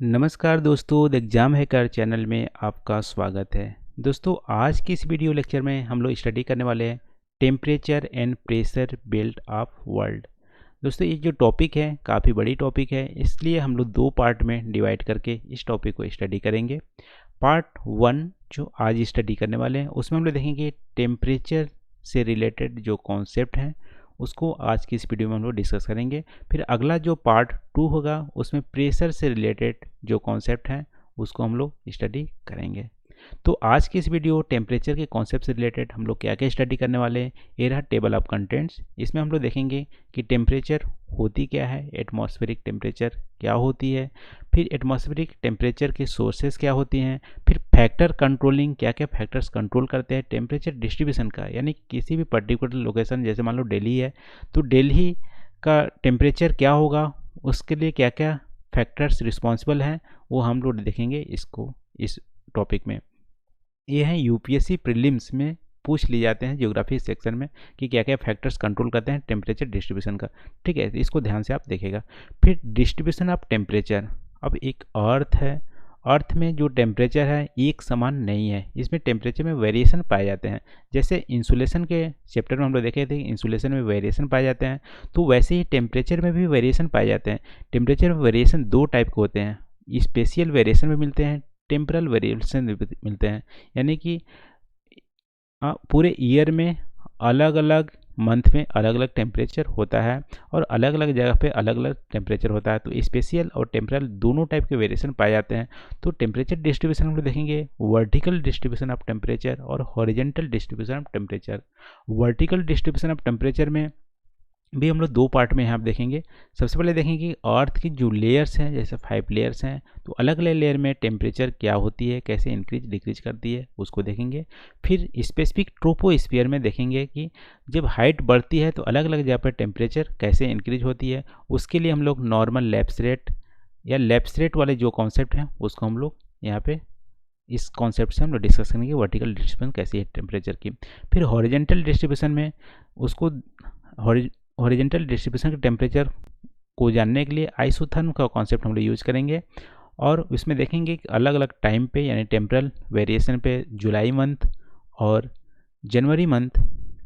नमस्कार दोस्तों, the exam hacker channel में आपका स्वागत है। दोस्तों, आज की इस वीडियो लेक्चर में हम लोग स्टडी करने वाले हैं temperature and pressure belt of world. दोस्तों, ये जो टॉपिक है काफ़ी बड़ी टॉपिक है, इसलिए हम लोग दो पार्ट में डिवाइड करके इस टॉपिक को स्टडी करेंगे। पार्ट 1 जो आज स्टडी करने वाले हैं उसमें हम लोग देखेंगे टेम्परेचर से रिलेटेड जो कॉन्सेप्ट हैं उसको आज की इस वीडियो में हम लोग डिस्कस करेंगे। फिर अगला जो पार्ट 2 होगा उसमें प्रेशर से रिलेटेड जो कॉन्सेप्ट हैं उसको हम लोग स्टडी करेंगे। तो आज की इस वीडियो टेम्परेचर के कॉन्सेप्ट से रिलेटेड हम लोग क्या क्या स्टडी करने वाले हैं। ये रहा टेबल ऑफ कंटेंट्स। इसमें हम लोग देखेंगे कि टेम्परेचर होती क्या है, एटमॉस्फेरिक टेम्परेचर क्या होती है, फिर एटमॉस्फेरिक टेम्परेचर के सोर्सेज क्या होती हैं, फिर फैक्टर कंट्रोलिंग, क्या क्या फैक्टर्स कंट्रोल करते हैं टेम्परेचर डिस्ट्रीब्यूशन का, यानी किसी भी पर्टिकुलर लोकेशन जैसे मान लो दिल्ली है तो दिल्ली का टेम्परेचर क्या होगा, उसके लिए क्या क्या फैक्टर्स रिस्पॉन्सिबल हैं वो हम लोग देखेंगे इसको इस टॉपिक में। ये हैं यूपीएससी प्रीलिम्स में पूछ लिए जाते हैं ज्योग्राफी सेक्शन में कि क्या क्या फैक्टर्स कंट्रोल करते हैं टेम्परेचर डिस्ट्रीब्यूशन का। ठीक है, इसको ध्यान से आप देखेगा। फिर डिस्ट्रीब्यूशन ऑफ टेम्परेचर। अब एक अर्थ है, अर्थ में जो टेम्परेचर है एक समान नहीं है, इसमें टेम्परेचर में वेरिएशन पाए जाते हैं। जैसे इंसुलेशन के चैप्टर में हम लोग देखे थे इंसुलेशन में वेरिएशन पाए जाते हैं, तो वैसे ही टेम्परेचर में भी वेरिएशन पाए जाते हैं। टेम्परेचर में वेरिएशन दो टाइप के होते हैं, स्पेशियल वेरिएशन में मिलते हैं, टेम्परल वेरिएशन मिलते हैं। यानी कि पूरे ईयर में अलग अलग मंथ में अलग अलग टेम्परेचर होता है और अलग अलग जगह पे अलग अलग टेम्परेचर होता है। तो स्पेशियल और टेम्परल दोनों टाइप के वेरिएशन पाए जाते हैं। तो टेम्परेचर डिस्ट्रीब्यूशन हम लोग देखेंगे वर्टिकल डिस्ट्रीब्यूशन ऑफ टेम्परेचर और horizontal distribution of temperature. Vertical distribution of temperature में भी हम लोग दो पार्ट में यहाँ आप देखेंगे। सबसे पहले देखेंगे कि अर्थ की जो लेयर्स हैं, जैसे 5 लेयर्स हैं, तो अलग अलग लेयर में टेम्परेचर क्या होती है, कैसे इंक्रीज डिक्रीज करती है उसको देखेंगे। फिर स्पेसिफिक ट्रोपोस्फीयर में देखेंगे कि जब हाइट बढ़ती है तो अलग अलग जगह पर टेम्परेचर कैसे इंक्रीज होती है। उसके लिए हम लोग नॉर्मल लैप्स रेट या लैप्स रेट वाले जो कॉन्सेप्ट हैं उसको हम लोग यहाँ पे इस कॉन्सेप्ट से हम लोग डिस्कस करेंगे वर्टिकल डिस्ट्रीब्यूशन कैसी है टेम्परेचर की। फिर हॉरिजॉन्टल डिस्ट्रीब्यूशन में उसको हॉरिजॉन्टल डिस्ट्रीब्यूशन के टेम्परेचर को जानने के लिए आइसोथर्म का कॉन्सेप्ट हम लोग यूज करेंगे और उसमें देखेंगे कि अलग अलग टाइम पे यानी टेम्परल वेरिएशन पे जुलाई मंथ और जनवरी मंथ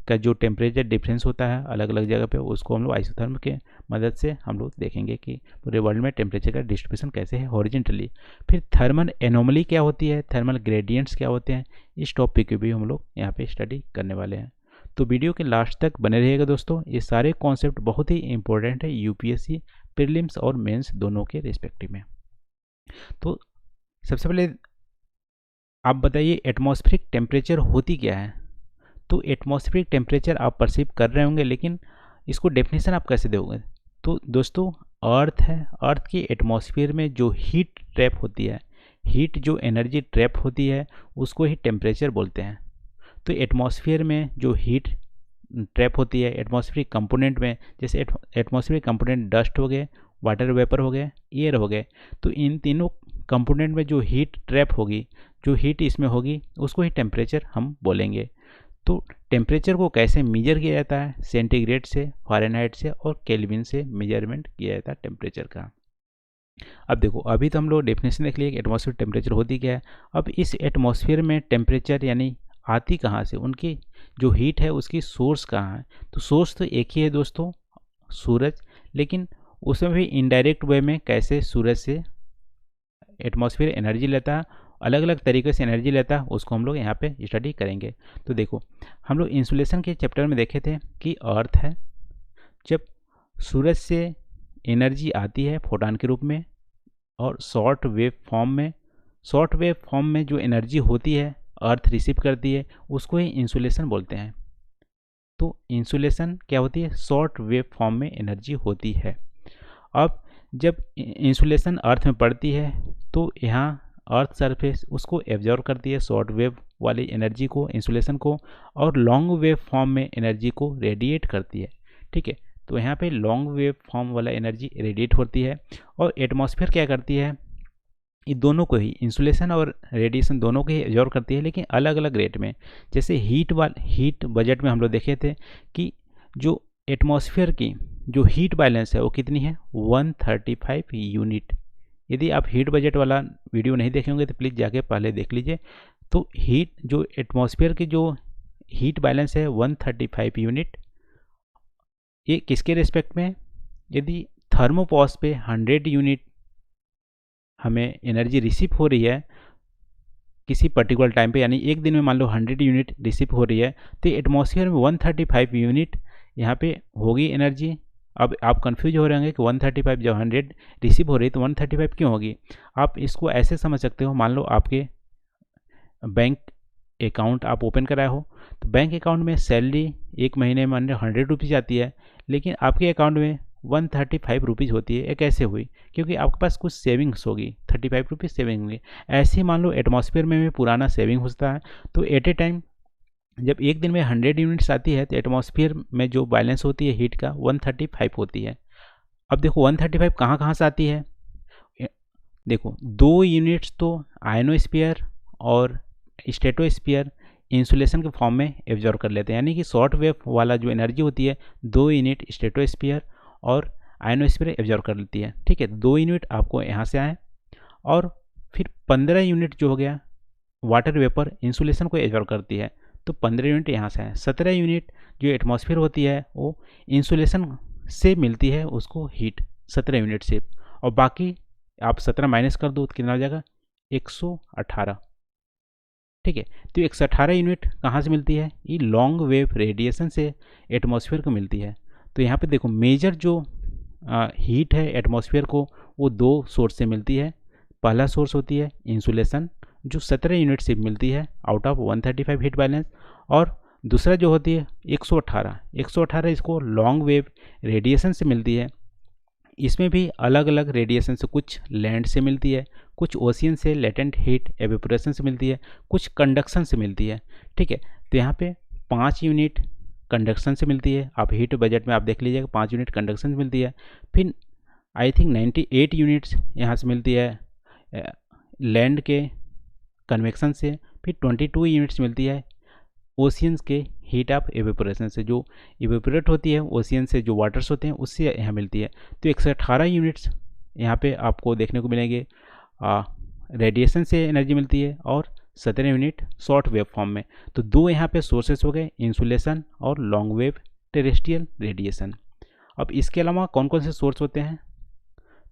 का जो टेम्परेचर डिफरेंस होता है अलग अलग जगह पे, उसको हम लोग आइसोथर्म के मदद से हम लोग देखेंगे कि पूरे वर्ल्ड में टेम्परेचर का डिस्ट्रीब्यूशन कैसे है हॉरिजॉन्टली। फिर थर्मल एनोमली क्या होती है, थर्मल ग्रेडियंट्स क्या होते हैं, इस टॉपिक को भी हम लोग यहाँ पे स्टडी करने वाले हैं। तो वीडियो के लास्ट तक बने रहिएगा दोस्तों। ये सारे कॉन्सेप्ट बहुत ही इंपॉर्टेंट है यूपीएससी प्रीलिम्स और मेंस दोनों के रिस्पेक्टिव में। तो सबसे पहले आप बताइए एटमॉस्फेरिक टेम्परेचर होती क्या है। तो एटमॉस्फेरिक टेम्परेचर आप परसीव कर रहे होंगे, लेकिन इसको डेफिनेशन आप कैसे दोगे। तो दोस्तों, अर्थ है, अर्थ की एटमॉस्फेयर में जो हीट ट्रैप होती है, हीट जो एनर्जी ट्रैप होती है उसको ही टेम्परेचर बोलते हैं। तो एटमॉस्फेयर में जो हीट ट्रैप होती है एटमॉस्फेरिक कंपोनेंट में, जैसे एटमॉस्फेरिक कंपोनेंट डस्ट हो गए, वाटर वेपर हो गए, एयर हो गए, तो इन तीनों कंपोनेंट में जो हीट ट्रैप होगी, जो हीट इसमें होगी उसको ही टेम्परेचर हम बोलेंगे। तो टेम्परेचर को कैसे मेजर किया जाता है, सेंटीग्रेड से, फ़ारेनहाइट से और केल्विन से मेजरमेंट किया जाता है टेम्परेचर का। अब देखो, अभी तो हम लोग डेफिनेशन देख लिए कि एटमॉस्फेयर टेम्परेचर होती क्या है। अब इस एटमॉस्फेयर में टेम्परेचर यानी आती कहाँ से, उनकी जो हीट है उसकी सोर्स कहाँ है। तो सोर्स तो एक ही है दोस्तों, सूरज, लेकिन उसमें भी इनडायरेक्ट वे में कैसे सूरज से एटमॉस्फेयर एनर्जी लेता है, अलग अलग तरीके से एनर्जी लेता है, उसको हम लोग यहाँ पे स्टडी करेंगे। तो देखो, हम लोग इंसुलेशन के चैप्टर में देखे थे कि अर्थ है, जब सूरज से एनर्जी आती है फोटॉन के रूप में और शॉर्ट वेव फॉर्म में जो एनर्जी होती है अर्थ रिसीव करती है, उसको ही इंसुलेशन बोलते हैं। तो इंसुलेशन क्या होती है, शॉर्ट वेव फॉर्म में एनर्जी होती है। अब जब इंसुलेशन अर्थ में पड़ती है तो यहाँ अर्थ सरफेस उसको एब्जॉर्व करती है शॉर्ट वेव वाली एनर्जी को, इंसुलेशन को, और लॉन्ग वेव फॉर्म में एनर्जी को रेडिएट करती है। ठीक है, तो यहाँ पे लॉन्ग वेव फॉर्म वाला एनर्जी रेडिएट होती है और एटमॉस्फेयर क्या करती है, ये दोनों को ही, इंसुलेशन और रेडिएशन दोनों को ही एब्जॉर्व करती है, लेकिन अलग अलग रेट में। जैसे हीट बजट में हम लोग देखे थे कि जो एटमॉस्फेयर की जो हीट बैलेंस है वो कितनी है, 135 यूनिट यदि आप हीट बजट वाला वीडियो नहीं देखे होंगे तो प्लीज़ जाके पहले देख लीजिए। तो हीट जो एटमॉस्फेयर की जो हीट बैलेंस है 135 यूनिट, ये किसके रेस्पेक्ट में है? यदि थर्मोपॉज पे 100 यूनिट हमें एनर्जी रिसीव हो रही है किसी पर्टिकुलर टाइम पे, यानी एक दिन में मान लो 100 यूनिट रिसीव हो रही है, तो एटमॉस्फेयर में 135 यूनिट यहाँ पे होगी एनर्जी। अब आप कंफ्यूज हो रहे होंगे कि 135 जब 100 रिसीव हो रही है तो 135 क्यों होगी। आप इसको ऐसे समझ सकते हो, मान लो आपके बैंक अकाउंट आप ओपन कराए हो, तो बैंक अकाउंट में सैलरी एक महीने में मान लो 100 रुपीज़ आती है, लेकिन आपके अकाउंट में 135 रुपीज़ होती है। ये कैसे हुई? क्योंकि आपके पास कुछ सेविंग्स होगी, 35 रुपीज़ सेविंग होंगी। ऐसे ही मान लो एटमॉस्फेयर में भी पुराना सेविंग होता है, तो एट ए टाइम जब एक दिन में 100 यूनिट्स आती है तो एटमॉस्फेयर में जो बैलेंस होती है हीट का 135 होती है। अब देखो 135 कहाँ कहाँ से आती है? देखो 2 यूनिट्स तो आयनोस्फीयर और स्ट्रेटोस्फीयर इंसुलेशन के फॉर्म में एब्जॉर्व कर लेते हैं, यानी कि शॉर्ट वेव वाला जो एनर्जी होती है 2 यूनिट स्ट्रेटोस्फीयर और आयनोस्फीयर एब्जॉर्व कर लेती है। ठीक है, 2 यूनिट आपको यहाँ से आए, और फिर 15 यूनिट जो हो गया वाटर वेपर इंसुलेशन को एब्जॉर्व करती है, तो 15 यूनिट यहाँ से आए। 17 यूनिट जो एटमॉस्फेयर होती है वो इंसुलेशन से मिलती है उसको हीट, 17 यूनिट से, और बाकी आप 17 माइनस कर दो तो कितना हो जाएगा? 118। ठीक है, तो 118 यूनिट कहाँ से मिलती है? ये लॉन्ग वेव रेडिएशन से एटमॉस्फेयर को मिलती है। तो यहाँ पे देखो मेजर जो हीट है एटमॉस्फेयर को वो 2 सोर्स से मिलती है। पहला सोर्स होती है इंसुलेशन जो 17 यूनिट से मिलती है आउट ऑफ 135 हीट बैलेंस, और दूसरा जो होती है 118 इसको लॉन्ग वेव रेडिएशन से मिलती है। इसमें भी अलग अलग रेडिएशन से, कुछ लैंड से मिलती है, कुछ ओशियन से लेटेंट हीट एवेपोरेशन से मिलती है, कुछ कंडक्शन से मिलती है। ठीक है, तो यहाँ पे 5 यूनिट कंडक्शन से मिलती है। आप हीट बजट में आप देख लीजिएगा 5 यूनिट कंडक्शन से मिलती है। फिर आई थिंक 98 यूनिट्स यहाँ से मिलती है लैंड के कन्वेक्शन से। फिर 22 यूनिट्स मिलती है ओशियंस के हीट ऑफ एवेपोरेशन से, जो इवेपोरेट होती है ओशियन से, जो वाटर्स होते हैं उससे यहाँ मिलती है। तो 118 यूनिट्स यहाँ पे आपको देखने को मिलेंगे रेडिएशन से एनर्जी मिलती है, और 17 यूनिट शॉर्ट वेव फॉर्म में। तो 2 यहाँ पे सोर्सेस हो गए, इंसुलेशन और लॉन्ग वेव टेरेस्ट्रियल रेडिएशन। अब इसके अलावा कौन कौन से सोर्स होते हैं?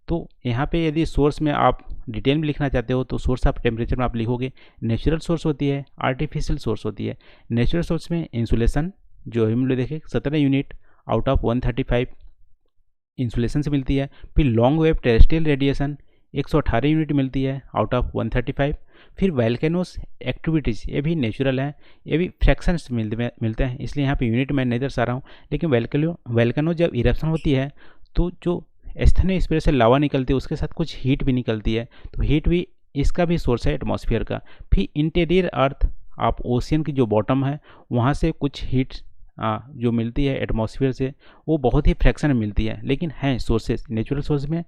तो यहाँ पे यदि सोर्स में आप डिटेल में लिखना चाहते हो तो सोर्स ऑफ टेम्परेचर में आप लिखोगे नेचुरल सोर्स होती है, आर्टिफिशियल सोर्स होती है। नेचुरल सोर्स में इंसुलेशन जो हम लोग देखें 17 यूनिट आउट ऑफ 135 इंसुलेशन से मिलती है। फिर long wave terrestrial radiation 118 unit मिलती है आउट ऑफ 135। फिर वैल्केनोस एक्टिविटीज़ ये भी नेचुरल हैं, ये भी फ्रैक्शंस मिलते हैं, इसलिए यहाँ पे यूनिट मैं नहीं दर्शा रहा हूँ। लेकिन वैल्केनो जब इरप्शन होती है तो जो स्थनीय स्पेयर से लावा निकलती है उसके साथ कुछ हीट भी निकलती है, तो हीट भी इसका भी सोर्स है एटमॉस्फेयर का। फिर इंटीरियर अर्थ, आप ओशियन की जो बॉटम है वहाँ से कुछ हीट जो मिलती है एटमॉस्फेयर से, वो बहुत ही फ्रैक्शन में मिलती है, लेकिन हैं सोर्सेस। नेचुरल सोर्स में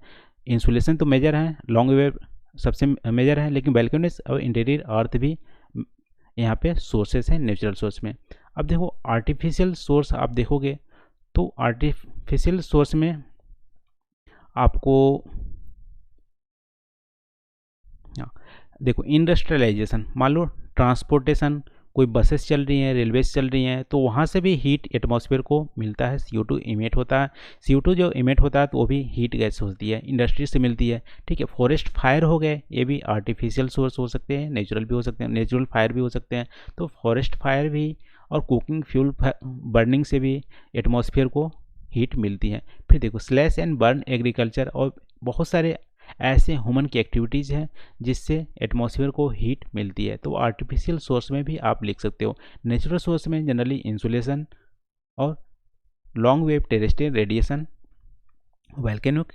इंसुलेशन तो मेजर है, लॉन्ग वेव सबसे मेजर है, लेकिन वैल्केनस और इंटीरियर अर्थ भी यहाँ पे सोर्सेस हैं नेचुरल सोर्स में। अब देखो आर्टिफिशियल सोर्स आप देखोगे तो आर्टिफिशियल सोर्स में आपको देखो इंडस्ट्रियलाइजेशन, मान लो ट्रांसपोर्टेशन, कोई बसेस चल रही हैं, रेलवेज चल रही हैं, तो वहाँ से भी हीट एटमॉस्फेयर को मिलता है, CO2 इमिट होता है। CO2 जो इमिट होता है तो वो भी हीट गैस होती है, इंडस्ट्री से मिलती है। ठीक है, फॉरेस्ट फायर हो गए, ये भी आर्टिफिशियल सोर्स हो सकते हैं, नेचुरल भी हो सकते हैं, नेचुरल फायर भी हो सकते हैं। तो फॉरेस्ट फायर भी और कुकिंग फ्यूल बर्निंग से भी एटमॉस्फेयर को हीट मिलती है। फिर देखो स्लैश एंड बर्न एग्रीकल्चर और बहुत सारे ऐसे ह्यूमन की एक्टिविटीज़ हैं जिससे एटमॉस्फेयर को हीट मिलती है। तो आर्टिफिशियल सोर्स में भी आप लिख सकते हो। नेचुरल सोर्स में जनरली इंसुलेशन और long wave terrestrial radiation, volcanic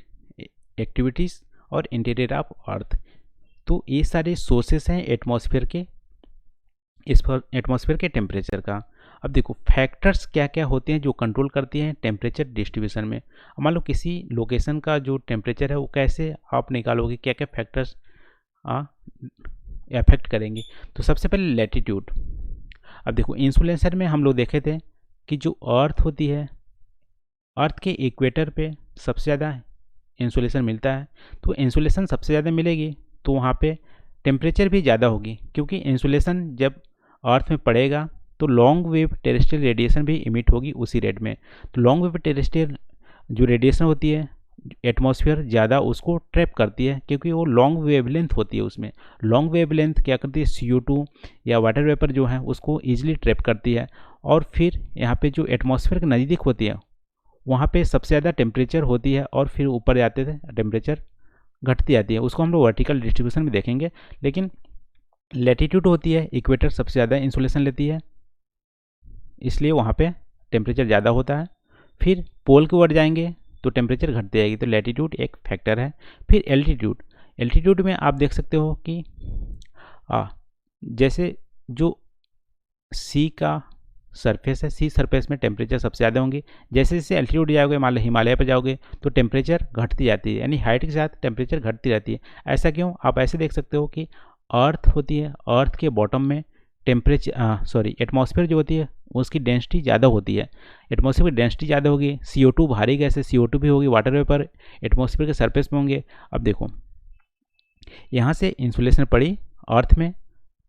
activities और इंटीरियर ऑफ अर्थ। तो ये सारे सोर्सेस हैं एटमॉस्फेयर के टेम्परेचर का। अब देखो फैक्टर्स क्या क्या होते हैं जो कंट्रोल करती हैं टेम्परेचर डिस्ट्रीब्यूशन में। मान लो किसी लोकेशन का जो टेम्परेचर है वो कैसे आप निकालोगे, क्या क्या फैक्टर्स अफेक्ट करेंगे। तो सबसे पहले लैटिट्यूड। अब देखो इंसुलेशन में हम लोग देखे थे कि जो अर्थ होती है, अर्थ के इक्वेटर पे सबसे ज़्यादा इंसुलेशन मिलता है, तो इंसुलेशन सबसे ज़्यादा मिलेगी तो वहाँ पे टेम्परेचर भी ज़्यादा होगी, क्योंकि इंसुलेशन जब अर्थ में पड़ेगा तो लॉन्ग वेव टेरेस्ट्रियल रेडिएशन भी इमिट होगी उसी रेट में। तो लॉन्ग वेव टेरेस्ट्रियल जो रेडिएशन होती है एटमॉस्फेयर ज़्यादा उसको ट्रैप करती है, क्योंकि वो लॉन्ग वेवलेंथ होती है। उसमें लॉन्ग वेवलेंथ क्या करती है, CO2 या वाटर वेपर जो है उसको ईजिली ट्रैप करती है। और फिर यहाँ पे जो एटमॉस्फेयर के नज़दीक होती है वहाँ पे सबसे ज़्यादा टेम्परेचर होती है, और फिर ऊपर जाते थे टेम्परेचर घटती जाती है। उसको हम लोग वर्टिकल डिस्ट्रीब्यूशन में देखेंगे। लेकिन लैटिट्यूड होती है, इक्वेटर सबसे ज़्यादा इंसुलेशन लेती है, इसलिए वहाँ पे टेम्परेचर ज़्यादा होता है। फिर पोल की ओर जाएंगे तो टेम्परेचर घटती जाएगी, तो लैटिट्यूड एक फैक्टर है। फिर एल्टीट्यूड में आप देख सकते हो कि जैसे जो सी का सरफेस है, सी सरफेस में टेम्परेचर सबसे ज़्यादा होंगे। जैसे जैसे एल्टीट्यूड जाओगे, मान लो हिमालय पर जाओगे तो टेम्परेचर घटती जाती है, यानी हाइट के साथ टेम्परेचर घटती रहती है। ऐसा क्यों? आप ऐसे देख सकते हो कि अर्थ होती है, अर्थ के बॉटम में एटमॉस्फेयर जो होती है उसकी डेंसिटी ज़्यादा होती है। एटमॉस्फेयर की डेंसिटी ज़्यादा होगी, CO2 भारी गैस है, CO2 भी होगी, वाटर वेपर एटमॉस्फेयर के सरफेस में होंगे। अब देखो यहाँ से इंसुलेशन पड़ी अर्थ में,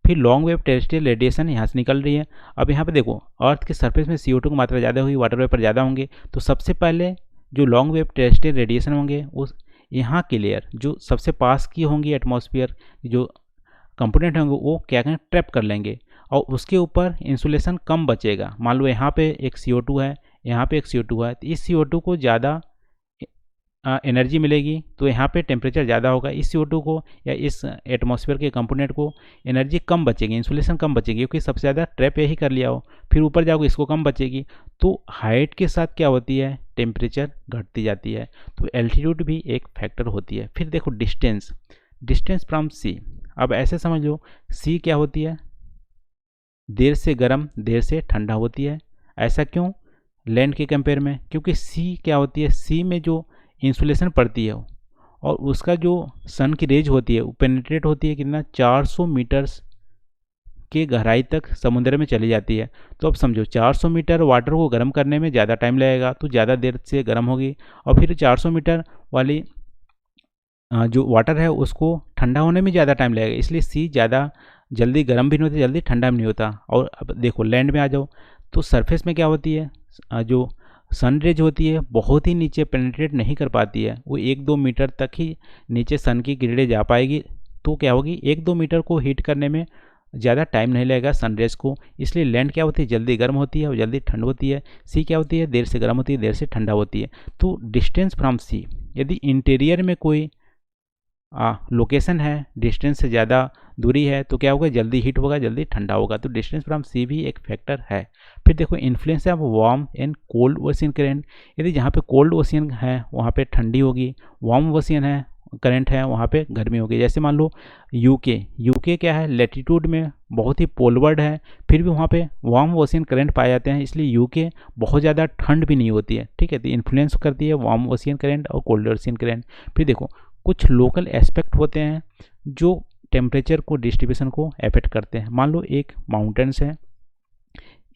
फिर लॉन्ग वेव टेरेस्ट्रियल रेडिएशन यहाँ से निकल रही है। अब यहाँ पे देखो अर्थ के सरफेस में CO2 की मात्रा ज़्यादा होगी, वाटर वेपर ज़्यादा होंगे, तो सबसे पहले जो लॉन्ग वेव टेरेस्ट्रियल रेडिएशन होंगे उस यहाँ की लेयर जो सबसे पास की होंगी एटमॉस्फेयर जो कंपोनेंट होंगे वो क्या करें, ट्रैप कर लेंगे, और उसके ऊपर इंसुलेशन कम बचेगा। मान लो यहाँ पे एक CO2 है, यहाँ पे एक CO2 है, तो इस CO2 को ज़्यादा एनर्जी मिलेगी, तो यहाँ पे टेम्परेचर ज़्यादा होगा। इस CO2 को या इस एटमॉस्फेयर के कंपोनेंट को एनर्जी कम बचेगी, इंसुलेशन कम बचेगी, क्योंकि सबसे ज़्यादा ट्रैप यही कर लिया हो। फिर ऊपर जाओगे इसको कम बचेगी, तो हाइट के साथ क्या होती है, टेम्परेचर घटती जाती है। तो एल्टीट्यूड भी एक फैक्टर होती है। फिर देखो डिस्टेंस फ्रॉम सी। अब ऐसे समझ लो सी क्या होती है, देर से गर्म देर से ठंडा होती है। ऐसा क्यों लैंड के कंपेयर में? क्योंकि सी क्या होती है, सी में जो इंसुलेशन पड़ती है और उसका जो सन की रेज होती है वो पेनिट्रेट होती है कितना, 400 मीटर्स के गहराई तक समुद्र में चली जाती है। तो अब समझो 400 मीटर वाटर को गर्म करने में ज़्यादा टाइम लगेगा, तो ज़्यादा देर से गर्म होगी, और फिर 400 मीटर वाली जो वाटर है उसको ठंडा होने में ज़्यादा टाइम लगेगा। इसलिए सी ज़्यादा जल्दी गर्म भी नहीं होता, जल्दी ठंडा भी नहीं होता। और अब देखो लैंड में आ जाओ तो सरफेस में क्या होती है, जो सन रेज होती है बहुत ही नीचे पेनिट्रेट नहीं कर पाती है, वो 1-2 मीटर तक ही नीचे सन की किरणें जा पाएगी। तो क्या होगी, 1-2 मीटर को हीट करने में ज़्यादा टाइम नहीं लगेगा सनरेज को। इसलिए लैंड क्या होती है, जल्दी गर्म होती है और जल्दी ठंड होती है। सी क्या होती है, देर से गर्म होती है, देर से ठंडा होती है। तो डिस्टेंस फ्रॉम सी, यदि इंटीरियर में कोई लोकेशन है, डिस्टेंस से ज़्यादा दूरी है, तो क्या होगा, जल्दी हीट होगा, जल्दी ठंडा होगा। तो डिस्टेंस फ्रॉम सी भी एक फैक्टर है। फिर देखो influence of warm and cold ocean current. यदि जहाँ पे कोल्ड ओशियन है वहाँ पे ठंडी होगी, वार्म ओशियन है करंट है वहाँ पे गर्मी होगी। जैसे मान लो यूके क्या है, लैटिट्यूड में बहुत ही पोलवर्ड है, फिर भी वहाँ पे वार्म ओशियन करंट पाए जाते हैं, इसलिए यूके बहुत ज़्यादा ठंड भी नहीं होती है। ठीक है, तो इन्फ्लुएंस करती है वार्म ओशियन करंट और कोल्ड ओशियन करंट। फिर देखो कुछ लोकल एस्पेक्ट होते हैं जो टेम्परेचर को डिस्ट्रीब्यूशन को अफेक्ट करते हैं। मान लो एक माउंटेन्स है,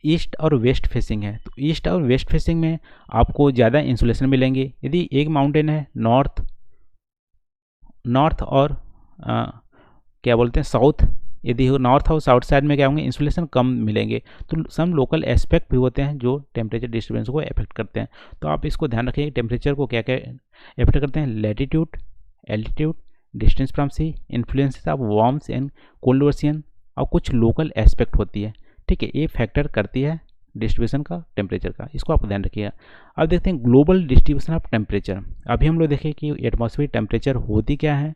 ईस्ट और वेस्ट फेसिंग है, तो ईस्ट और वेस्ट फेसिंग में आपको ज़्यादा इंसुलेशन मिलेंगे। यदि एक माउंटेन है नॉर्थ और क्या बोलते हैं साउथ, यदि नॉर्थ और साउथ साइड में क्या होंगे, इंसुलेशन कम मिलेंगे। तो सम लोकल एस्पेक्ट भी होते हैं जो टेम्परेचर डिस्टर्बेंस को अफेक्ट करते हैं। तो आप इसको ध्यान रखिए, टेम्परेचर को क्या क्या अफेक्ट करते हैं, latitude, altitude, distance from sea, influence of warms and cold ocean, और कुछ लोकल एस्पेक्ट होती है। ठीक है, ये फैक्टर करती है डिस्ट्रीब्यूशन का, टेम्परेचर का, इसको आप ध्यान रखिएगा। अब देखते हैं ग्लोबल डिस्ट्रीब्यूशन ऑफ टेम्परेचर। अभी हम लोग देखें कि एटमॉस्फेरिक टेम्परेचर होती क्या है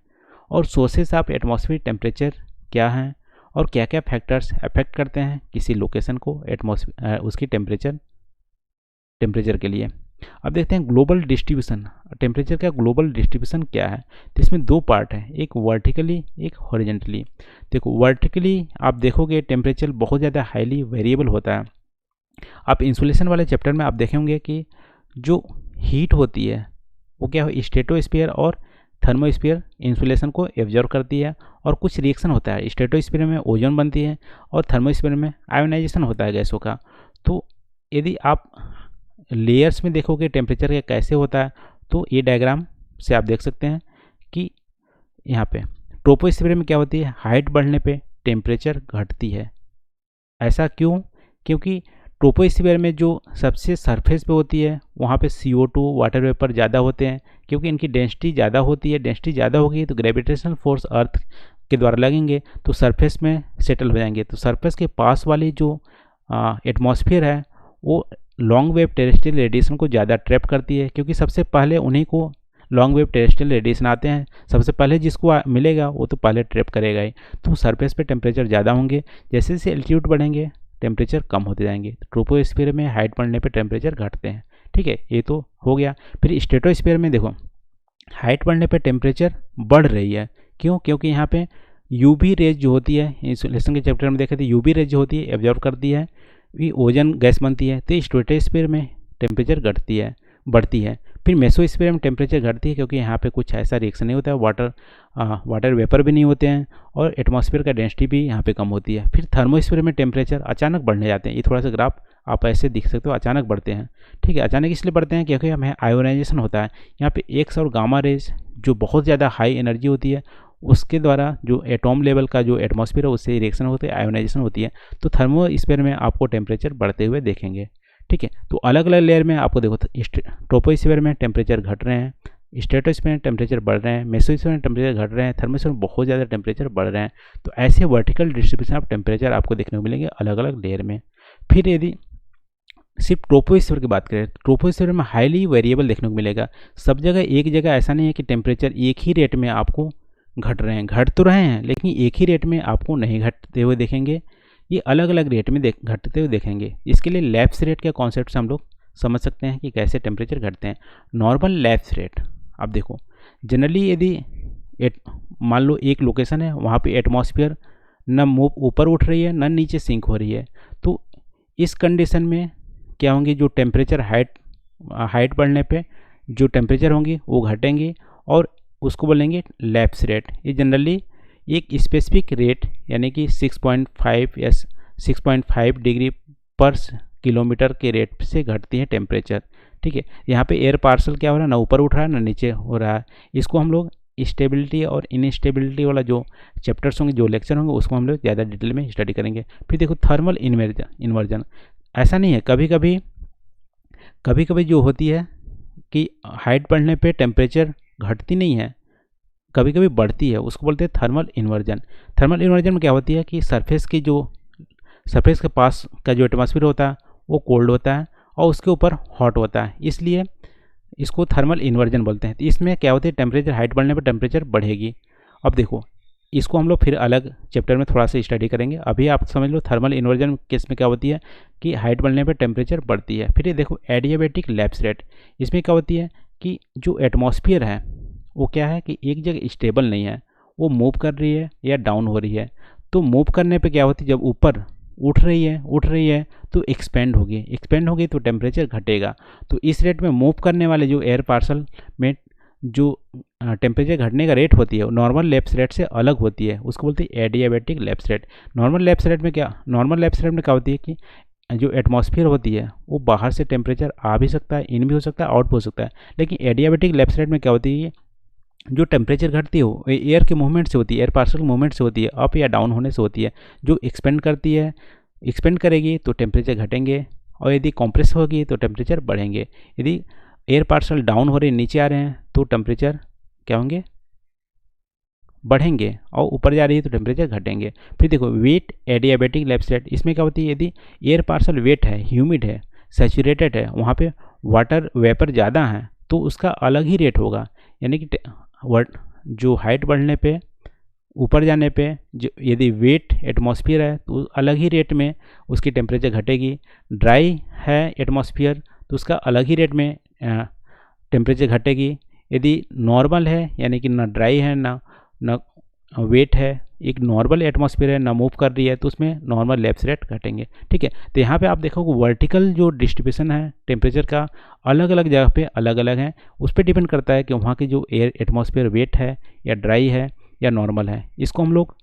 और सोर्सेस ऑफ एटमॉस्फेरिक टेम्परेचर क्या हैं और क्या क्या फैक्टर्स अफेक्ट करते हैं किसी लोकेशन को एटमॉस्फेयर उसकी टेम्परेचर के लिए। अब देखते हैं ग्लोबल डिस्ट्रीब्यूशन टेम्परेचर का ग्लोबल डिस्ट्रीब्यूशन क्या है। तो इसमें दो पार्ट है, एक वर्टिकली एक हॉरिजेंटली। देखो वर्टिकली आप देखोगे टेम्परेचर बहुत ज़्यादा हाईली वेरिएबल होता है। आप इंसुलेशन वाले चैप्टर में आप देखेंगे कि जो हीट होती है वो क्या है, स्ट्रेटोस्फीयर और थर्मोस्फीयर इंसुलेशन को एब्जॉर्व करती है, और कुछ रिएक्शन होता है, स्ट्रेटोस्फीयर में ओजोन बनती है और थर्मोस्फीयर में आयोनाइजेशन होता है गैसों का। तो यदि आप लेयर्स में देखोगे टेम्परेचर का कैसे होता है, तो ये डायग्राम से आप देख सकते हैं कि यहाँ पे ट्रोपोस्फीयर में क्या होती है, हाइट बढ़ने पे टेम्परेचर घटती है। ऐसा क्यों? क्योंकि ट्रोपोस्फीयर में जो सबसे सरफेस पे होती है वहाँ पे CO2 वाटर वेपर ज़्यादा होते हैं, क्योंकि इनकी डेंसिटी ज़्यादा होती है। डेंसिटी ज़्यादा होगी तो ग्रेविटेशनल फोर्स अर्थ के द्वारा लगेंगे तो सरफेस में सेटल हो जाएंगे। तो सरफेस के पास वाली जो एटमॉस्फेयर है वो लॉन्ग वेव टेरेस्ट्रियल रेडिएशन को ज़्यादा ट्रैप करती है, क्योंकि सबसे पहले उन्हीं को लॉन्ग वेव टेरेस्ट्रियल रेडिएशन आते हैं। सबसे पहले जिसको मिलेगा वो तो पहले ट्रैप करेगा ही। तो सरफेस पे टेम्परेचर ज़्यादा होंगे, जैसे जैसे एल्टीट्यूड बढ़ेंगे टेम्परेचर कम होते जाएंगे। ट्रोपोस्फीयर में हाइट बढ़ने पे टेम्परेचर घटते हैं। ठीक है, ये तो हो गया। फिर स्ट्रेटोस्फीयर में देखो हाइट बढ़ने पे टेम्परेचर बढ़ रही है। क्यों? क्योंकि यहाँ पे यूवी रेज जो होती है, इंसुलेशन के चैप्टर में देखे थे, यूवी रेज जो होती है एब्जॉर्ब करती है, ये ओजन गैस बनती है। तो स्ट्रेटोस्फीयर में टेम्परेचर घटती है, बढ़ती है। फिर मेसोस्फीयर में टेम्परेचर घटती है, क्योंकि यहाँ पे कुछ ऐसा रिएक्शन नहीं होता है, वाटर वेपर भी नहीं होते हैं और एटमॉस्फेयर का डेंसिटी भी यहाँ पे कम होती है। फिर थर्मोस्फीयर में टेम्परेचर अचानक बढ़ने जाते हैं। ये थोड़ा सा ग्राफ आप ऐसे दिख सकते हो, अचानक बढ़ते हैं। ठीक है, अचानक इसलिए बढ़ते हैं क्योंकि हमें आयोनाइजेशन होता है। यहाँ पे एक्स और गामा रेज जो बहुत ज़्यादा हाई एनर्जी होती है उसके द्वारा जो एटॉम लेवल का जो एटमॉस्फेयर है उससे रिएक्शन होते हैं, आयोनाइजेशन होती है। तो थर्मोस्फीयर में आपको टेम्परेचर बढ़ते हुए देखेंगे। ठीक है, तो अलग अलग लेयर में आपको देखो ट्रोपोस्फीयर में टेम्परेचर घट रहे हैं, स्ट्रेटोस्फीयर में टेम्परेचर बढ़ रहे हैं, मेसोस्फीयर में टेम्परेचर घट रहे हैं, थर्मोस्फीयर में बहुत ज़्यादा टेम्परेचर बढ़ रहे हैं। तो ऐसे वर्टिकल डिस्ट्रीब्यूशन ऑफ टेम्परेचर आपको देखने को मिलेंगे अलग अलग लेयर में। फिर यदि सिर्फ ट्रोपोस्फीयर की बात करें, ट्रोपोस्फीयर में हाईली वेरिएबल देखने को मिलेगा। सब जगह एक जगह ऐसा नहीं है कि टेम्परेचर एक ही रेट में आपको घट रहे हैं। घट तो रहे हैं लेकिन एक ही रेट में आपको नहीं घटते हुए देखेंगे, ये अलग अलग रेट में घटते हुए देखेंगे। इसके लिए लैप्स रेट के कॉन्सेप्ट से हम लोग समझ सकते हैं कि कैसे टेम्परेचर घटते हैं। नॉर्मल लैप्स रेट आप देखो, जनरली यदि मान लो एक लोकेशन है, वहाँ पे एटमॉस्फेयर न ऊपर उठ रही है न नीचे सिंक हो रही है, तो इस कंडीशन में क्या होंगे, जो टेम्परेचर हाइट बढ़ने पे जो टेम्परेचर होंगी वो घटेंगी और उसको बोलेंगे लैप्स रेट। ये जनरली एक स्पेसिफिक रेट यानी कि 6.5 या 6.5 डिग्री पर किलोमीटर के रेट से घटती है टेम्परेचर। ठीक है, यहाँ पे एयर पार्सल क्या हो रहा है, ना ऊपर उठ रहा है ना नीचे हो रहा है। इसको हम लोग स्टेबिलिटी और इनस्टेबिलिटी वाला जो चैप्टर्स होंगे, जो लेक्चर होंगे, उसको हम लोग ज़्यादा डिटेल में स्टडी करेंगे। फिर देखो थर्मल इन्वर्जन, ऐसा नहीं है, कभी कभी जो होती है कि हाइट बढ़ने पे टेम्परेचर घटती नहीं है, कभी कभी बढ़ती है, उसको बोलते हैं थर्मल इन्वर्जन। थर्मल इन्वर्जन में क्या होती है कि सरफेस के पास का जो एटमॉस्फेयर होता है वो कोल्ड होता है और उसके ऊपर हॉट होता है, इसलिए इसको थर्मल इन्वर्जन बोलते हैं। तो इसमें क्या होती है, टेम्परेचर हाइट बढ़ने पर टेम्परेचर बढ़ेगी। अब देखो इसको हम लोग फिर अलग चैप्टर में थोड़ा सा स्टडी करेंगे। अभी आप समझ लो थर्मल इन्वर्जन केस में क्या होती है कि हाइट बढ़ने पर टेम्परेचर बढ़ती है। फिर ये देखो एडियाबैटिक लैप्स रेट, इसमें क्या होती है कि जो एटमॉस्फेयर है वो क्या है कि एक जगह स्टेबल नहीं है, वो मूव कर रही है या डाउन हो रही है। तो मूव करने पे क्या होती है, जब ऊपर उठ रही है तो एक्सपेंड होगी तो टेम्परेचर घटेगा। तो इस रेट में मूव करने वाले जो एयर पार्सल में जो टेम्परेचर घटने का रेट होती है नॉर्मल लैप्स रेट से अलग होती है, उसको बोलते हैं adiabatic lapse rate. Normal lapse rate में क्या होती है कि जो एटमॉस्फेयर होती है वो बाहर से टेम्परेचर आ भी सकता है, इन भी हो सकता है, आउट भी हो सकता है। लेकिन एडियाबैटिक लैप्स रेट में क्या होती है, जो टेम्परेचर घटती है वो एयर के मूवमेंट से होती है, एयर पार्सल के मूवमेंट से होती है, अप या डाउन होने से होती है। जो एक्सपेंड करेगी तो टेम्परेचर घटेंगे और यदि कॉम्प्रेस होगी तो टेम्परेचर बढ़ेंगे। यदि एयर पार्सल डाउन हो रहे हैं, नीचे आ रहे हैं, तो टेम्परेचर क्या होंगे, बढ़ेंगे, और ऊपर जा रही है तो टेम्परेचर घटेंगे। फिर देखो वेट एडियाबैटिक लैप्स रेट, इसमें क्या होती है, यदि एयर पार्सल वेट है, ह्यूमिड है, सैचुरेटेड है, वहाँ पे वाटर वेपर ज़्यादा है तो उसका अलग ही रेट होगा। यानी कि जो हाइट बढ़ने पे ऊपर जाने पे जो यदि वेट एटमॉस्फेयर है तो अलग ही रेट में उसकी टेम्परेचर घटेगी। ड्राई है एटमॉस्फेयर तो उसका अलग ही रेट में टेम्परेचर घटेगी। यदि नॉर्मल है यानी कि ना ड्राई है ना वेट है, एक नॉर्मल एटमॉस्फेयर है, ना मूव कर रही है, तो उसमें नॉर्मल लैप्स रेट घटेंगे। ठीक है, तो यहाँ पे आप देखोगे वर्टिकल जो डिस्ट्रीब्यूशन है टेम्परेचर का अलग अलग जगह पे अलग अलग है। उस पर डिपेंड करता है कि वहाँ की जो एयर एटमॉस्फेयर वेट है या ड्राई है या नॉर्मल है। इसको हम लोग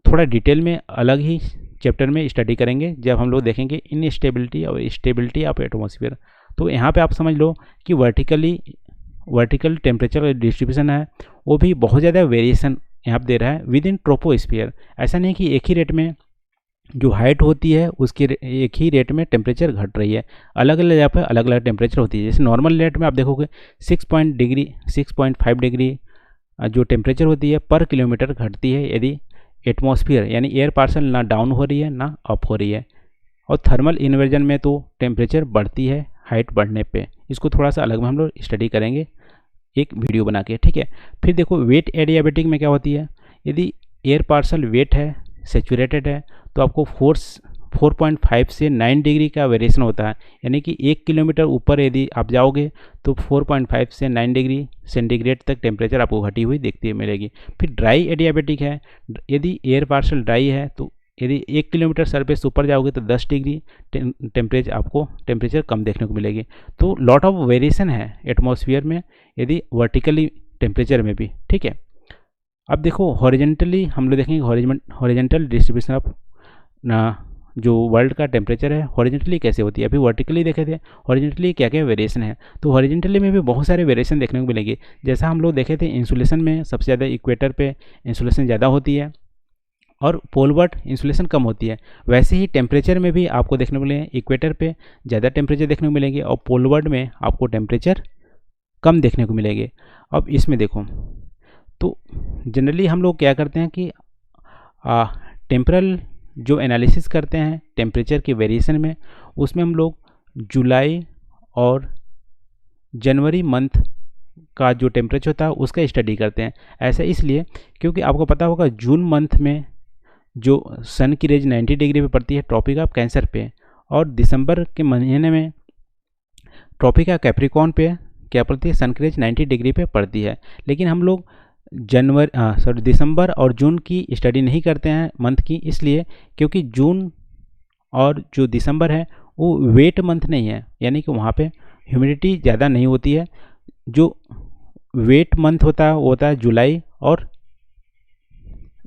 थोड़ा डिटेल में अलग ही चैप्टर में स्टडी करेंगे जब हम लोग देखेंगे इनस्टेबिलिटी और स्टेबिलिटी ऑफ एटमॉस्फेयर। तो यहाँ पे आप समझ लो कि वर्टिकल टेम्परेचर डिस्ट्रीब्यूशन है वो भी बहुत ज़्यादा वेरिएशन यहाँ पर दे रहा है विद इन ट्रोपोस्फीयर। ऐसा नहीं कि एक ही रेट में जो हाइट होती है उसके एक ही रेट में टेम्परेचर घट रही है, अलग अलग जगह पर अलग अलग टेम्परेचर होती है। जैसे नॉर्मल रेट में आप देखोगे 6.5 डिग्री जो टेम्परेचर होती है पर किलोमीटर घटती है यदि एटमॉस्फेयर यानी एयर पार्सल ना डाउन हो रही है ना अप हो रही है। और थर्मल इन्वर्जन में तो टेम्परेचर बढ़ती है हाइट बढ़ने पे। इसको थोड़ा सा अलग में हम लोग स्टडी करेंगे एक वीडियो बना के, ठीक है। फिर देखो वेट एडियाबेटिक में क्या होती है, यदि एयर पार्सल वेट है सेचुरेटेड है तो आपको 4.5 से 9 डिग्री का वेरिएशन होता है, यानी कि 1 किलोमीटर ऊपर यदि आप जाओगे तो 4.5 से 9 डिग्री सेंटीग्रेड तक टेम्परेचर आपको घटी हुई देखती मिलेगी। फिर ड्राई एडियाबेटिक है, यदि एयर पार्सल ड्राई है तो यदि 1 किलोमीटर सरफेस ऊपर जाओगे तो 10 डिग्री टेम्परेचर कम देखने को मिलेगी। तो लॉट ऑफ वेरिएशन है एटमॉस्फेयर में यदि वर्टिकली टेम्परेचर में भी, ठीक है। अब देखो हॉरिजेंटली हम लोग देखेंगे हॉरिजेंटल डिस्ट्रीब्यूशन ऑफ जो वर्ल्ड का टेम्परेचर है हॉरिजेंटली कैसे होती है। अभी वर्टिकली देखे थे हॉरिजेंटली क्या क्या वेरिएशन है, तो हॉरिजेंटली में भी बहुत सारे वेरिएशन देखने को मिलेंगे। जैसा हम लोग देखे थे इंसुलेशन में सबसे ज़्यादा इक्वेटर पे इंसुलेशन ज़्यादा होती है और पोलवर्ड इंसुलेशन कम होती है, वैसे ही टेम्परेचर में भी आपको देखने को मिलेंगे इक्वेटर पे ज़्यादा टेम्परेचर देखने को मिलेंगे और पोलवर्ड में आपको टेम्परेचर कम देखने को मिलेंगे। अब इसमें देखो तो जनरली हम लोग क्या करते हैं कि टेम्परल जो एनालिसिस करते हैं टेम्परेचर के वेरिएशन में, उसमें हम लोग जुलाई और जनवरी मंथ का जो टेम्परेचर होता है उसका स्टडी करते हैं। ऐसा इसलिए क्योंकि आपको पता होगा जून मंथ में जो सन की रेज 90 डिग्री पे पड़ती है ट्रॉपिक ऑफ कैंसर पे, और दिसंबर के महीने में ट्रॉपिक ऑफ कैप्रिकॉर्न पे क्या पड़ती है सन की रेज 90 डिग्री पे पड़ती है। लेकिन हम लोग दिसंबर और जून की स्टडी नहीं करते हैं मंथ की, इसलिए क्योंकि जून और जो दिसंबर है वो वेट मंथ नहीं है, यानी कि वहाँ पे ह्यूमिडिटी ज़्यादा नहीं होती है। जो वेट मंथ होता है वो होता है जुलाई और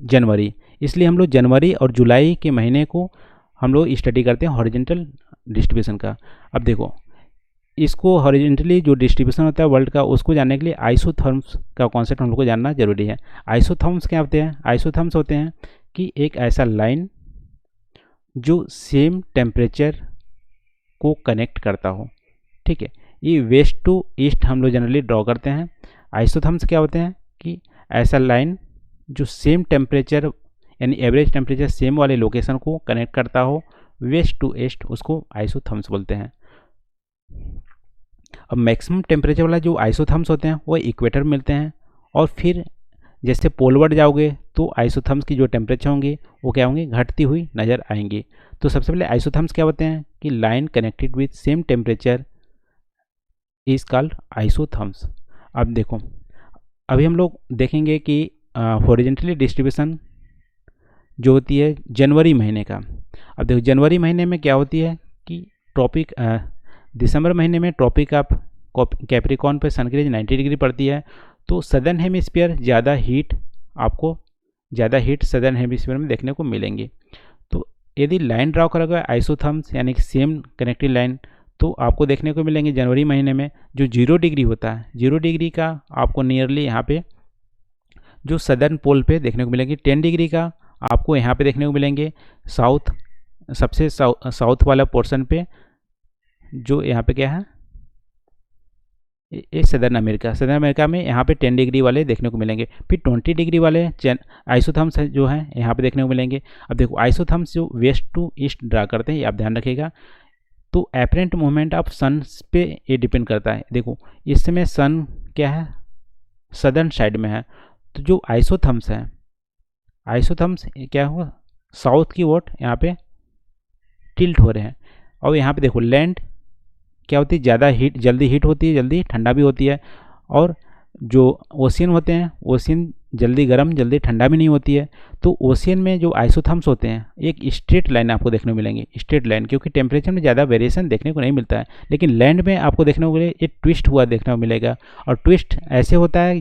जनवरी, इसलिए हम लोग जनवरी और जुलाई के महीने को हम लोग स्टडी करते हैं हॉरिजेंटल डिस्ट्रीब्यूशन का। अब देखो इसको हॉरिजेंटली जो डिस्ट्रीब्यूशन होता है वर्ल्ड का उसको जानने के लिए आइसोथर्म्स का कॉन्सेप्ट हम लोग को जानना जरूरी है। आइसोथर्म्स क्या होते हैं, आइसोथर्म्स होते हैं कि एक ऐसा लाइन जो सेम टेम्परेचर को कनेक्ट करता हो, ठीक है। ये वेस्ट टू ईस्ट हम लोग जनरली ड्रॉ करते हैं। आइसोथर्म्स क्या होते हैं कि ऐसा लाइन जो सेम टेम्परेचर यानी एवरेज टेम्परेचर सेम वाले लोकेशन को कनेक्ट करता हो वेस्ट टू ईस्ट, उसको आइसोथर्म्स बोलते हैं। अब मैक्सिमम टेम्परेचर वाला जो आइसोथर्म्स होते हैं वो इक्वेटर में मिलते हैं, और फिर जैसे पोलवर्ड जाओगे तो आइसोथर्म्स की जो टेम्परेचर होंगे वो क्या होंगे घटती हुई नज़र आएंगी। तो सबसे पहले आइसोथर्म्स क्या होते हैं कि line connected with same temperature is called isotherms. अब देखो अभी हम लोग देखेंगे कि हॉरिजेंटली डिस्ट्रीब्यूशन जो होती है जनवरी महीने का। अब देखो जनवरी महीने में क्या होती है कि ट्रॉपिक दिसंबर महीने में ट्रॉपिक ऑफ कैप्रिकॉर्न पे सन की रेज 90 डिग्री पड़ती है, तो सदर्न हेमिस्फीयर ज़्यादा हीट सदर्न हेमिस्फीयर में देखने को मिलेंगी। तो यदि लाइन ड्रॉ करा गया आइसोथर्म्स यानी कि सेम कनेक्टिव लाइन, तो आपको देखने को मिलेंगे जनवरी महीने में जो 0 डिग्री होता है 0 डिग्री का आपको नियरली यहाँ पे जो सदर्न पोल पे देखने को मिलेंगे। 10 डिग्री का आपको यहाँ पे देखने को मिलेंगे सबसे साउथ वाला पोर्शन पे, जो यहाँ पे क्या है ये सदर्न अमेरिका में यहाँ पे 10 डिग्री वाले देखने को मिलेंगे। फिर 20 डिग्री वाले आइसोथर्म्स जो हैं यहाँ पे देखने को मिलेंगे। अब देखो आइसोथर्म्स जो वेस्ट टू ईस्ट ड्रा करते हैं ये आप ध्यान रखिएगा। तो एपरेंट मूवमेंट ऑफ सन पे ये डिपेंड करता है। देखो इस समय सन क्या है सदर्न साइड में है, तो जो आइसोथर्म्स हैं आइसोथर्म्स क्या हुआ साउथ की ओर यहाँ पे टिल्ट हो रहे हैं। और यहाँ पे देखो लैंड क्या होती है ज़्यादा जल्दी हीट होती है, जल्दी ठंडा भी होती है, और जो ओशियन होते हैं ओशियन जल्दी गर्म जल्दी ठंडा भी नहीं होती है। तो ओशियन में जो आइसोथर्म्स होते हैं एक स्ट्रेट लाइन आपको देखने को मिलेंगे, स्ट्रेट लाइन, क्योंकि टेम्परेचर में ज़्यादा वेरिएशन देखने को नहीं मिलता है। लेकिन लैंड में आपको देखने को मिलेगा एक ट्विस्ट हुआ देखने को मिलेगा, और ट्विस्ट ऐसे होता है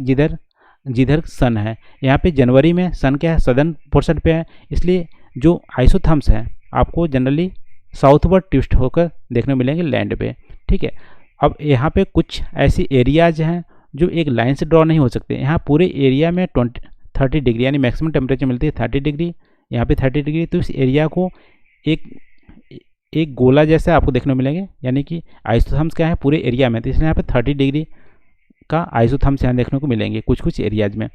जिधर सन है। यहाँ पे जनवरी में सन क्या है सदर्न पोर्शन पे है, इसलिए जो आइसोथर्म्स है आपको जनरली साउथवर्ड ट्विस्ट होकर देखने को मिलेंगे लैंड पे, ठीक है। अब यहाँ पे कुछ ऐसी एरियाज हैं जो एक लाइन से ड्रॉ नहीं हो सकते। यहाँ पूरे एरिया में 30 डिग्री यानी मैक्सिमम टेम्परेचर मिलती है 30 डिग्री, यहाँ पे 30 डिग्री। तो इस एरिया को एक एक गोला जैसा आपको देखने को मिलेंगे, यानी कि आइसोथर्म्स क्या है पूरे एरिया में, तो इसलिए यहाँ पे 30 डिग्री का आइसोथर्म्स यहाँ देखने को मिलेंगे कुछ कुछ एरियाज में।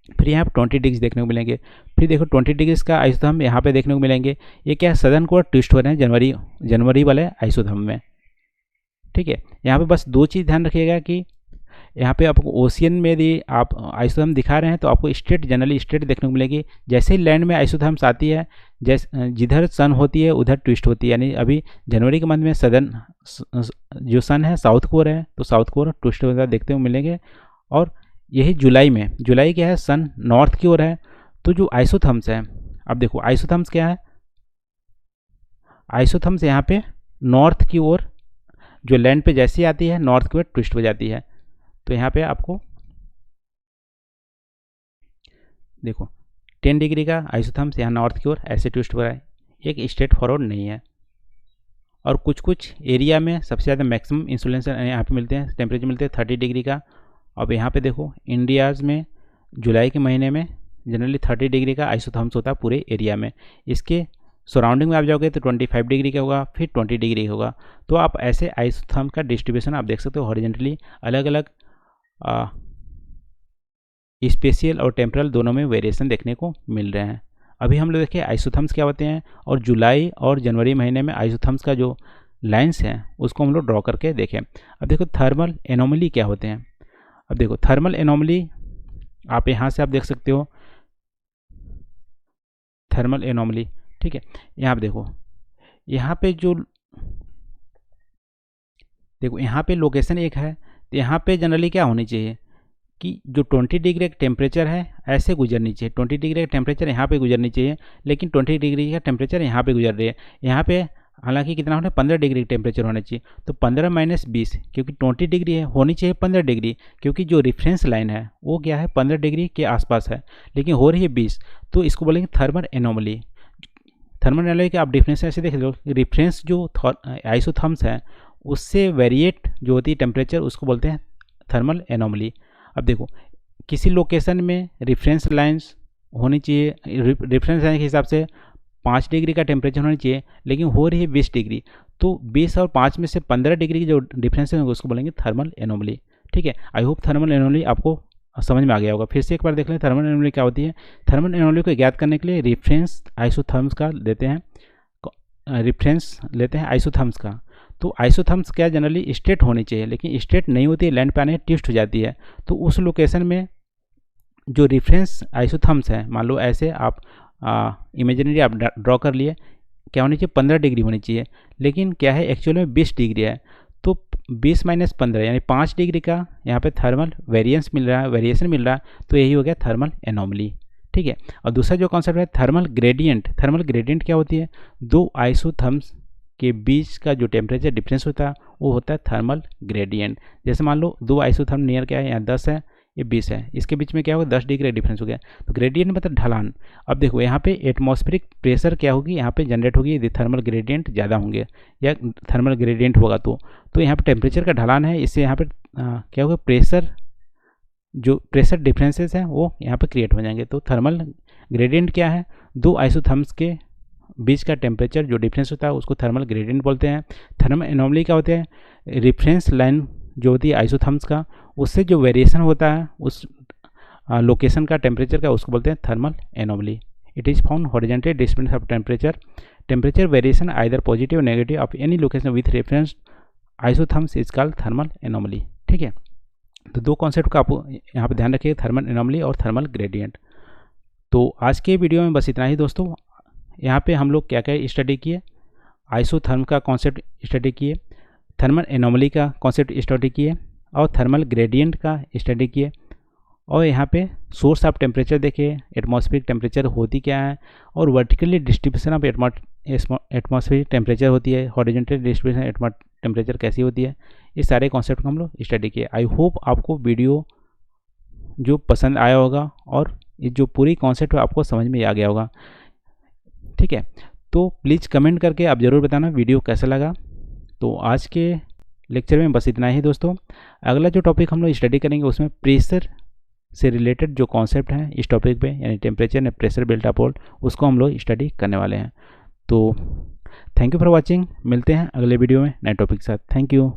फिर यहाँ पे 20 डिग्री देखने को मिलेंगे। फिर देखो 20 डिग्री का आइसोथर्म यहाँ पे देखने को मिलेंगे। ये क्या है, सदर्न कोर ट्विस्ट हो रहे हैं जनवरी वाले आइसोथर्म में। ठीक है, यहाँ पे बस दो चीज़ ध्यान रखिएगा कि यहाँ पे आपको ओशियन में यदि आप आइसोथर्म दिखा रहे हैं तो आपको स्ट्रेट जनरली स्ट्रेट देखने को मिलेगी। जैसे ही लैंड में आइसोथर्म्स आती है, जैसे जिधर सन होती है उधर ट्विस्ट होती है, यानी अभी जनवरी के मंथ में सदर्न जो सन है साउथ कोर है, तो साउथ कोर ट्विस्ट होता देखते हुए मिलेंगे। और यही जुलाई क्या है, सन नॉर्थ की ओर है। तो जो आइसोथर्म्स है, अब देखो आइसोथर्म्स क्या है, आइसोथर्म्स यहाँ पे नॉर्थ की ओर जो लैंड पे जैसी आती है नॉर्थ की ओर ट्विस्ट हो जाती है। तो यहाँ पे आपको देखो 10 डिग्री का आइसोथर्म्स यहाँ नॉर्थ की ओर ऐसे ट्विस्ट हो रहा है, एक स्ट्रेट फॉरवर्ड नहीं है। और कुछ कुछ एरिया में सबसे ज़्यादा मैक्सिमम इंसुलेशन यहाँ पे मिलते हैं, टेम्परेचर मिलते हैं 30 डिग्री का। अब यहाँ पे देखो इंडियाज़ में जुलाई के महीने में जनरली 30 डिग्री का आइसोथर्म्स होता है पूरे एरिया में। इसके सराउंडिंग में आप जाओगे तो 25 डिग्री का होगा, फिर 20 डिग्री होगा। तो आप ऐसे आइसोथर्म का डिस्ट्रीब्यूशन आप देख सकते हो, हॉरिजॉन्टली अलग अलग स्पेशियल और टेम्परल दोनों में वेरिएशन देखने को मिल रहे हैं। अभी हम लोग देखिए आइसोथर्म्स क्या होते हैं, और जुलाई और जनवरी महीने में आइसोथर्म्स का जो लाइंस हैं उसको हम लोग ड्रॉ करके देखें। अब देखो थर्मल एनोमली क्या होते हैं। अब देखो थर्मल एनोमली आप यहाँ से आप देख सकते हो, थर्मल एनोमली। ठीक है, यहाँ पे देखो, यहाँ पे जो देखो यहाँ पे लोकेशन एक है, तो यहाँ पे जनरली क्या होनी चाहिए कि जो 20 डिग्री का टेम्परेचर है ऐसे गुजरनी चाहिए, 20 डिग्री का टेम्परेचर यहाँ पे गुजरनी चाहिए, लेकिन 20 डिग्री का टेम्परेचर यहाँ पे गुजर रही है। यहाँ पे हालांकि कितना होना है, 15 डिग्री टेम्परेचर होना चाहिए। तो 15 माइनस 20, क्योंकि 20 डिग्री है, होनी चाहिए 15 डिग्री, क्योंकि जो रेफरेंस लाइन है वो क्या है 15 डिग्री के आसपास है, लेकिन हो रही है 20। तो इसको बोलेंगे थर्मल एनोमली। थर्मल एनोमली के आप डिफरेंस ऐसे देख लो, रेफरेंस जो आइसोथर्म्स है उससे वेरिएट जो होती है टेम्परेचर, उसको बोलते हैं थर्मल एनोमली। अब देखो किसी लोकेशन में रेफरेंस लाइंस होनी चाहिए, रेफरेंस लाइन के हिसाब से 5 डिग्री का टेम्परेचर होना चाहिए, लेकिन हो रही है 20 डिग्री। तो 20 और 5 में से 15 डिग्री की जो डिफरेंस है उसको बोलेंगे थर्मल एनोमली। ठीक है, आई होप थर्मल एनोमली आपको समझ में आ गया होगा। फिर से एक बार देख लें थर्मल एनोमली क्या होती है। थर्मल एनोमली को ज्ञात करने के लिए रेफरेंस आइसोथर्म्स का लेते हैं, रेफरेंस लेते हैं आइसोथर्म्स का। तो आइसोथर्म्स क्या जनरली स्ट्रेट होनी चाहिए, लेकिन स्ट्रेट नहीं होती है, लैंड पे आने ट्विस्ट हो जाती है। तो उस लोकेशन में जो रेफरेंस आइसोथर्म्स है, मान लो ऐसे आप इमेजिनरी आप ड्रॉ कर लिए, क्या होनी चाहिए 15 डिग्री होनी चाहिए, लेकिन क्या है एक्चुअल में 20 डिग्री है। तो 20 माइनस 15 यानी 5 डिग्री का यहाँ पे थर्मल वेरिएशन मिल रहा है, तो यही हो गया थर्मल एनोमली। ठीक है, और दूसरा जो कॉन्सेप्ट है थर्मल ग्रेडियंट। थर्मल ग्रेडियंट क्या होती है, दो आइसोथर्म्स के बीच का जो टेम्परेचर डिफरेंस होता है वो होता है थर्मल ग्रेडियंट। जैसे मान लो दो आइसोथर्म नियर क्या है, यहाँ 10 है ये 20 है, इसके बीच में क्या होगा 10 डिग्री डिफरेंस हो गया। तो ग्रेडियंट मतलब ढलान। अब देखो यहाँ पे एटमॉस्फेरिक प्रेशर क्या होगी, यहाँ पे जनरेट होगी यदि थर्मल ग्रेडियंट ज़्यादा होंगे या थर्मल ग्रेडियंट होगा तो यहाँ पे टेम्परेचर का ढलान है, इससे यहाँ पे क्या होगा प्रेशर, जो प्रेशर डिफरेंसेस हैं वो यहाँ पे क्रिएट हो जाएंगे। तो थर्मल ग्रेडियंट क्या है, दो आइसोथर्म्स के बीच का टेम्परेचर जो डिफरेंस होता है उसको थर्मल ग्रेडियंट बोलते हैं। थर्मल एनोमली क्या होते हैं, रेफरेंस लाइन जो होती है आइसोथर्म्स का, उससे जो वेरिएशन होता है उस लोकेशन का टेम्परेचर का, उसको बोलते हैं thermal anomaly. It is found horizontal distance of temperature variation either positive और negative of any location with reference isotherms is called thermal anomaly. ठीक है, तो दो कॉन्सेप्ट का आप यहाँ पर ध्यान रखिए, थर्मल एनोमली और थर्मल ग्रेडियंट। तो आज के वीडियो में बस इतना ही दोस्तों। यहाँ पे हम लोग क्या क्या स्टडी किए, आइसोथर्म का कॉन्सेप्ट स्टडी किए, थर्मल एनोमली का कॉन्सेप्ट स्टडी किए, और थर्मल ग्रेडियंट का स्टडी किए, और यहाँ पे सोर्स ऑफ टेम्परेचर देखे, एटमॉस्फेरिक टेम्परेचर होती क्या है, और vertically distribution of atmospheric temperature होती है, हॉरिजॉन्टल डिस्ट्रीब्यूशन टेम्परेचर कैसी होती है, ये सारे कॉन्सेप्ट को हम लोग स्टडी किए। आई होप आपको वीडियो जो पसंद आया होगा और ये जो पूरी कॉन्सेप्ट आपको समझ में आ गया होगा। ठीक है, तो प्लीज़ कमेंट करके आप ज़रूर बताना वीडियो कैसा लगा। तो आज के लेक्चर में बस इतना ही दोस्तों। अगला जो टॉपिक हम लोग स्टडी करेंगे उसमें प्रेशर से रिलेटेड जो कॉन्सेप्ट हैं इस टॉपिक पे, यानी temperature and pressure belt of world, उसको हम लोग स्टडी करने वाले हैं। तो थैंक यू फॉर वॉचिंग, मिलते हैं अगले वीडियो में नए टॉपिक के साथ। Thank you.